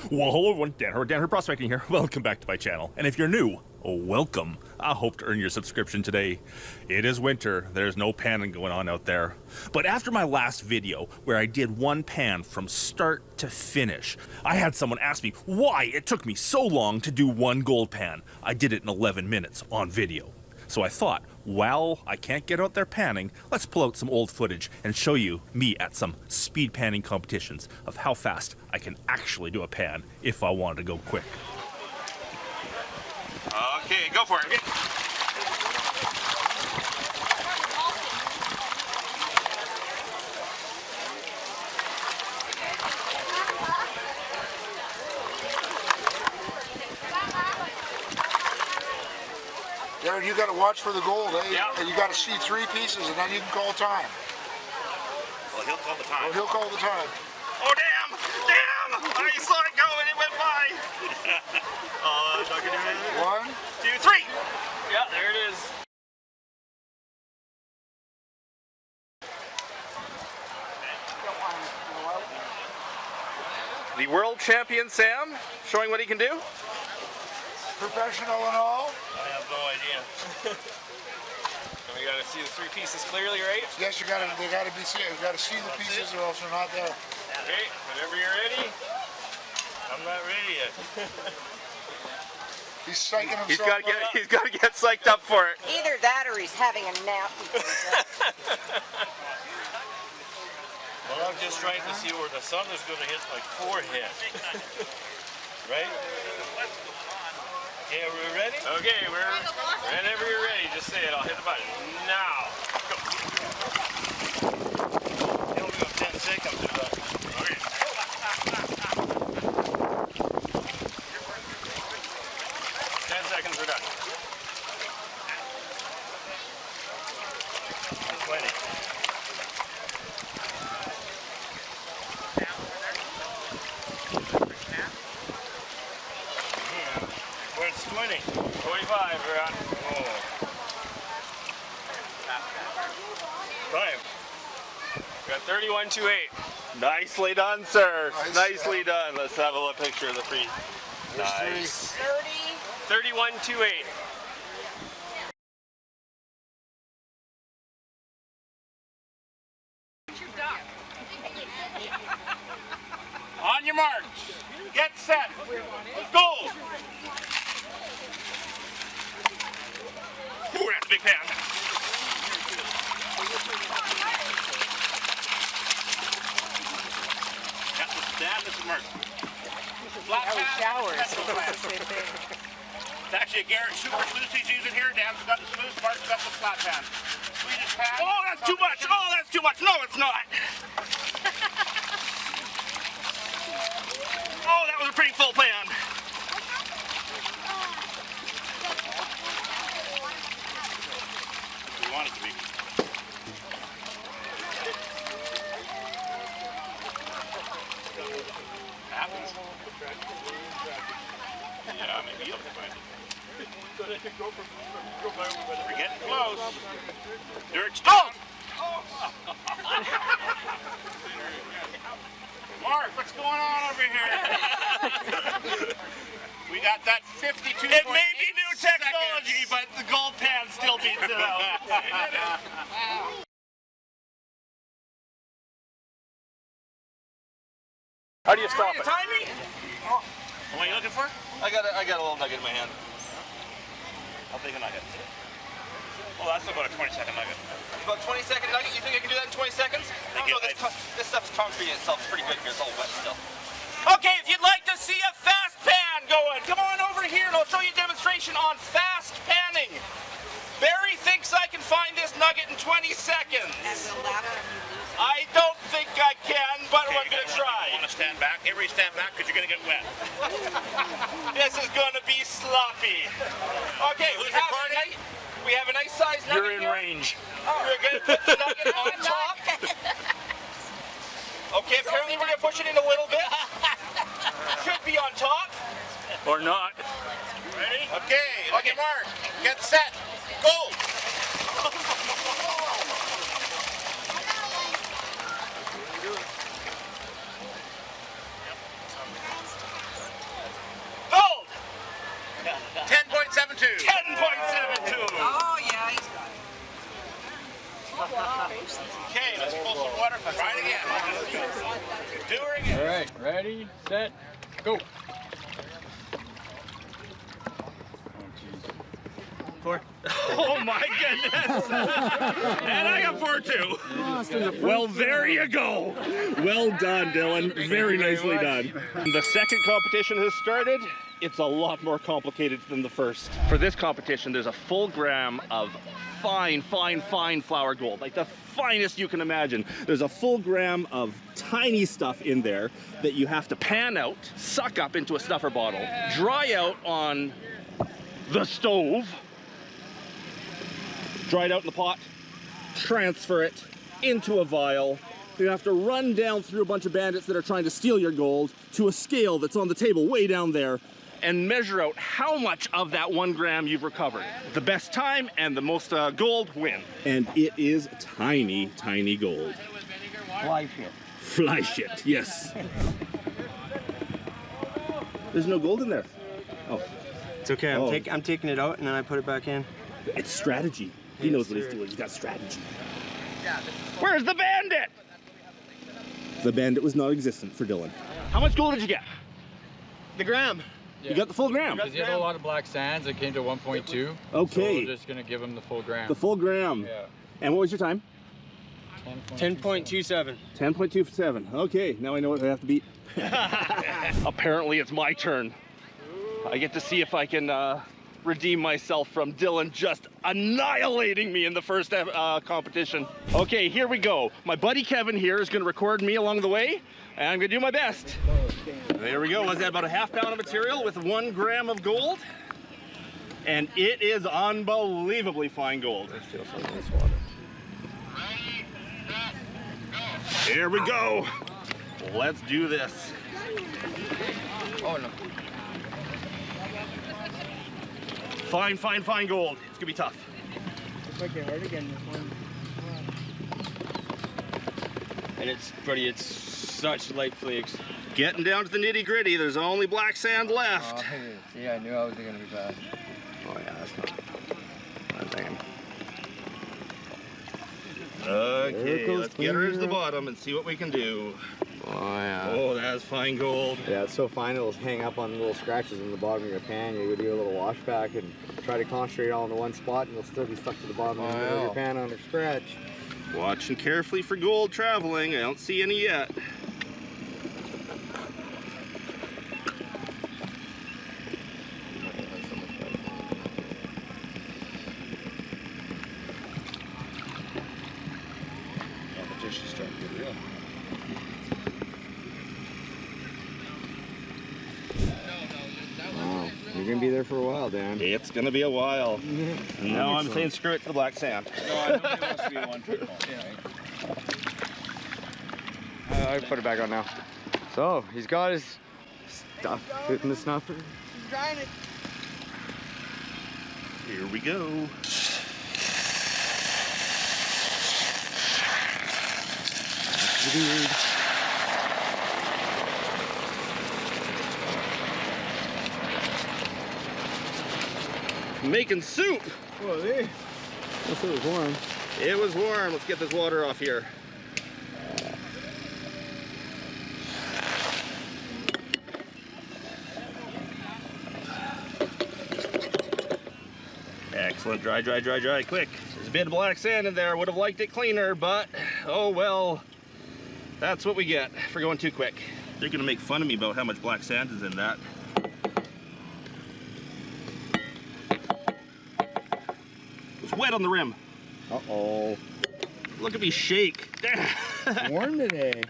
Well, hello everyone, Dan Hurd Prospecting here. Welcome back to my channel. And if you're new, welcome. I hope to earn your subscription today. It is winter, there's no panning going on out there. But after my last video, where I did one pan from start to finish, I had someone ask me why it took me so long to do one gold pan. I did it in 11 minutes on video. So I thought, while I can't get out there panning, let's pull out some old footage and show you me at some speed panning competitions of how fast I can actually do a pan if I wanted to go quick. Okay, go for it. Darren, you got to watch for the gold, eh? Yeah. And you got to see 3 pieces, and then you can call time. Well, he'll call the time. Well, he'll call the time. Oh, damn! Damn! I saw it go and it went by. Oh, not gonna do it. 1, 2, 3. Yeah, there it is. The world champion Sam, showing what he can do. professional and all. I have no idea. And we gotta see the 3 pieces clearly, right? Yes, they gotta be seen. You gotta see the pieces, or else they're not there. Okay, whenever you're ready. I'm not ready yet. He's psyching himself. He's got to get psyched up for it. Either that or he's having a nap. Well, I'm just trying to see where the sun is going to hit my forehead. Right? Okay, are we ready? Okay, whenever you're ready, just say it. I'll hit the button. Now. Go. You only got 10 seconds to do that. Okay. 10 seconds, we're done. 20. When it's 20, 25, we're on. Oh. Time. We got 31.28. Nicely done, sir. Nicely done. Let's have a little picture of the free. Nice. 31.28. On your marks. Get set. Go. Ooh, that's a big pan. This is Mark. Flat pan. Showers. It's actually a Garrett Super Smooth he's using here. Dan's got the smooth, Mark's got the flat pan. Sweetest pan. Oh, that's too much. Oh, that's too much. No, it's not. Oh, that was a pretty full pan. We want it to be. Happens. Yeah, maybe you'll find it. We're getting close. Dirt's down. Mark, what's going on over here? We got that 52. It may be new technology, but the gold pan still beats it out. How do you stop it? Time me? Oh. What are you looking for? I got a little nugget in my hand. I'll take a nugget. Oh, that's about a 20-second nugget. About a 20-second nugget? You think I can do that in 20 seconds? No, this stuff's concrete itself. It's pretty good here. It's all wet still. Okay, if you'd like to see a fast pan going, come on over here and I'll show you a demonstration on fast panning. Barry thinks I can find this nugget in 20 seconds. I don't think I can, but we're going to try. You want to stand back? Everybody stand back because you're going to get wet. This is going to be sloppy. Okay, we have a nice size nugget. You're in range. We're going to put the nugget on top. Okay, apparently we're going to push it in a little bit. Should be on top. Or not. Ready? Okay, on your mark. Get set. Go. 10.72. Oh, yeah, he's got it. Okay, let's pull some water. Try it again. Do her again. All right, ready, set, go. Oh my goodness! And I got 4 too. Well, there you go. Well done, Dylan. Very nicely done. The second competition has started. It's a lot more complicated than the first. For this competition, there's a full gram of fine flour gold, like the finest you can imagine. There's a full gram of tiny stuff in there that you have to pan out, suck up into a stuffer bottle, dry out on the stove, dry it out in the pot, transfer it into a vial. You have to run down through a bunch of bandits that are trying to steal your gold to a scale that's on the table way down there and measure out how much of that 1 gram you've recovered. The best time and the most gold win. And it is tiny gold. Fly shit. Fly shit, yes. There's no gold in there. Oh. It's okay, I'm taking it out and then I put it back in. It's strategy. He knows what he's doing. He's got strategy. Where's the bandit? The bandit was non-existent for Dylan. How much gold did you get? The gram. Yeah. You got the full gram. Because he had a lot of black sands, it came to 1.2. Okay. So we're just gonna give him the full gram. The full gram. Yeah. And what was your time? 10.27. 10.27. Okay, now I know what I have to beat. Apparently it's my turn. I get to see if I can redeem myself from Dylan just annihilating me in the first competition. Okay, here we go. My buddy Kevin here is gonna record me along the way, and I'm gonna do my best. There we go. Was that about a ½ pound of material with 1 gram of gold? And it is unbelievably fine gold. Here we go. Let's do this. Oh no. Fine gold. It's gonna be tough. Looks like they hurt again this one. And it's pretty, it's such light flakes. Getting down to the nitty gritty. There's only black sand left. See, I knew I was gonna be bad. Oh yeah, that's not bad. Okay, let's get her to the bottom and see what we can do. Oh yeah. Oh, that's fine gold. Yeah, it's so fine it'll hang up on little scratches in the bottom of your pan. You do a little wash back and try to concentrate all in one spot and it'll still be stuck to the bottom of your pan under scratch. Watching carefully for gold traveling. I don't see any yet. Competition's starting to get real. Wow, you're gonna be there for a while, Dan. It's gonna be a while. No, I'm saying screw it to the black sand. No, I know he wants to be one trick. I put it back on now. So, he's got his stuff in the snuffer. Here we go. Making soup. Well, it was warm. It was warm. Let's get this water off here. Excellent. Dry, quick. There's a bit of black sand in there. Would have liked it cleaner, but oh well. That's what we get for going too quick. They're gonna make fun of me about how much black sand is in that. It's wet on the rim. Uh-oh. Look at me shake. Warm today.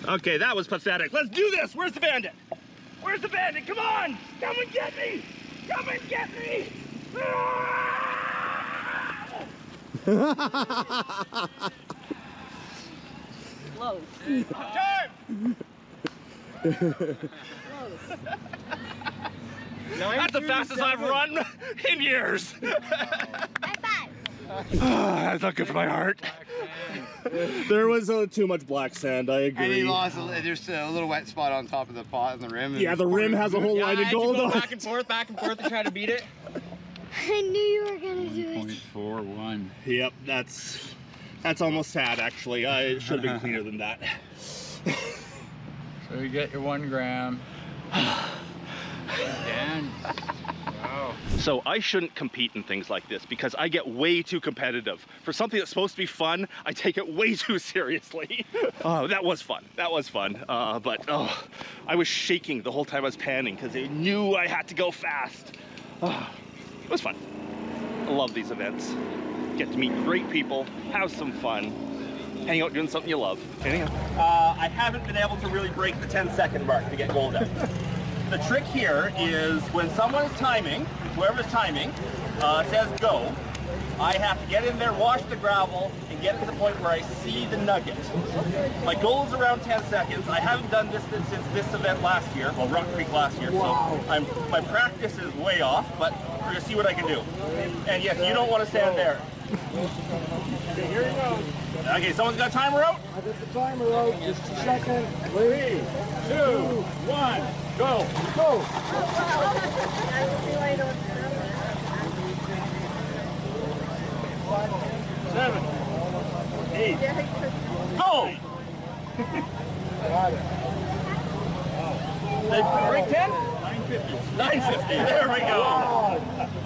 Okay, that was pathetic. Let's do this. Where's the bandit? Where's the bandit? Come on! Come and get me! Come and get me! Close. Time! That's the fastest I've run in years. High five. That's not good for my heart. There was too much black sand, I agree. And he lost, there's a little wet spot on top of the pot and the rim. Yeah, the rim has a whole line of gold on it. Back and forth to try to beat it. I knew you were gonna do it. 1.41. Yep, that's almost sad, actually. I should have been cleaner than that. So you get your 1 gram. Dan. Wow. So I shouldn't compete in things like this because I get way too competitive. For something that's supposed to be fun, I take it way too seriously. Oh, that was fun. That was fun. But I was shaking the whole time I was panning because I knew I had to go fast. It was fun. I love these events. Get to meet great people, have some fun, hang out doing something you love. Anyhow. I haven't been able to really break the 10-second mark to get gold out. The trick here is when someone is timing, whoever's timing, says go, I have to get in there, wash the gravel, and get to the point where I see the nugget. My goal is around 10 seconds. I haven't done this since this event last year, well, Rock Creek last year, so my practice is way off, but we're going to see what I can do. And yes, you don't want to stand there. Okay, here he goes. Okay, someone's got a timer out? I got the timer out. Just a second. 3, 2, 1, go. Go. 7, 8, go! They break 10? 950. 950, there we go.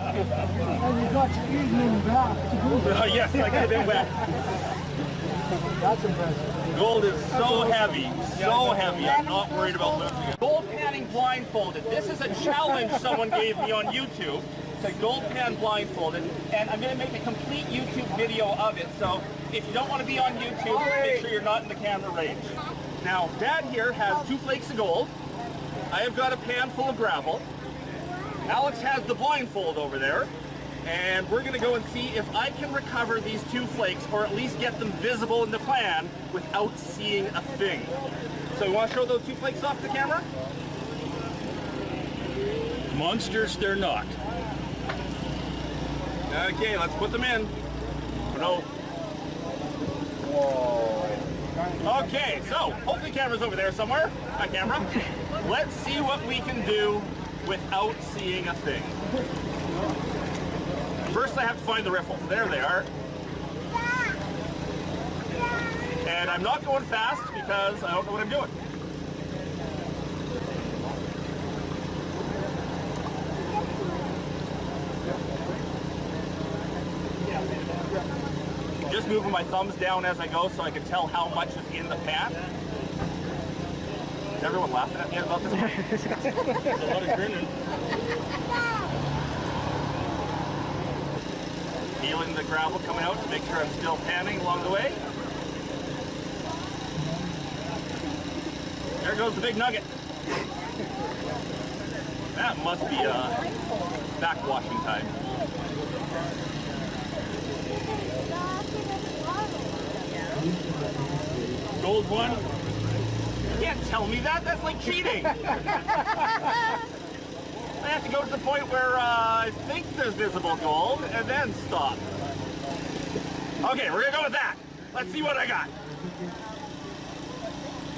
And you got your evening back. Yes, I got it back. That's impressive. Gold is so heavy, I'm not worried about losing it. Gold panning blindfolded. This is a challenge someone gave me on YouTube. To gold pan blindfolded, and I'm going to make a complete YouTube video of it. So if you don't want to be on YouTube, make sure you're not in the camera range. Now, Dad here has 2 flakes of gold. I have got a pan full of gravel. Alex has the blindfold over there. And we're going to go and see if I can recover these 2 flakes, or at least get them visible in the pan without seeing a thing. So you want to show those 2 flakes off the camera? Monsters, they're not. Okay, let's put them in. No. Whoa. Okay, so hopefully the camera's over there somewhere. Hi, camera. Let's see what we can do without seeing a thing. First, I have to find the riffle. There they are. And I'm not going fast because I don't know what I'm doing. Just moving my thumbs down as I go so I can tell how much is in the pan. Is everyone laughing at me about this? There's a lot of grinning. Feeling the gravel coming out to make sure I'm still panning along the way. There goes the big nugget. That must be backwashing time. Gold one? You can't tell me that. That's like cheating. I have to go to the point where I think there's visible gold and then stop. Okay, we're gonna go with that. Let's see what I got.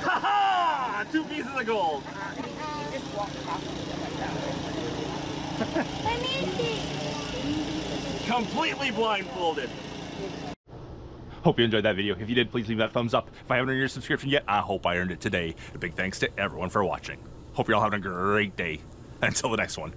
Ha ha! 2 pieces of gold. Completely blindfolded. Hope you enjoyed that video. If you did, please leave that thumbs up. If I haven't earned your subscription yet, I hope I earned it today. A big thanks to everyone for watching. Hope you're all having a great day. Until the next one.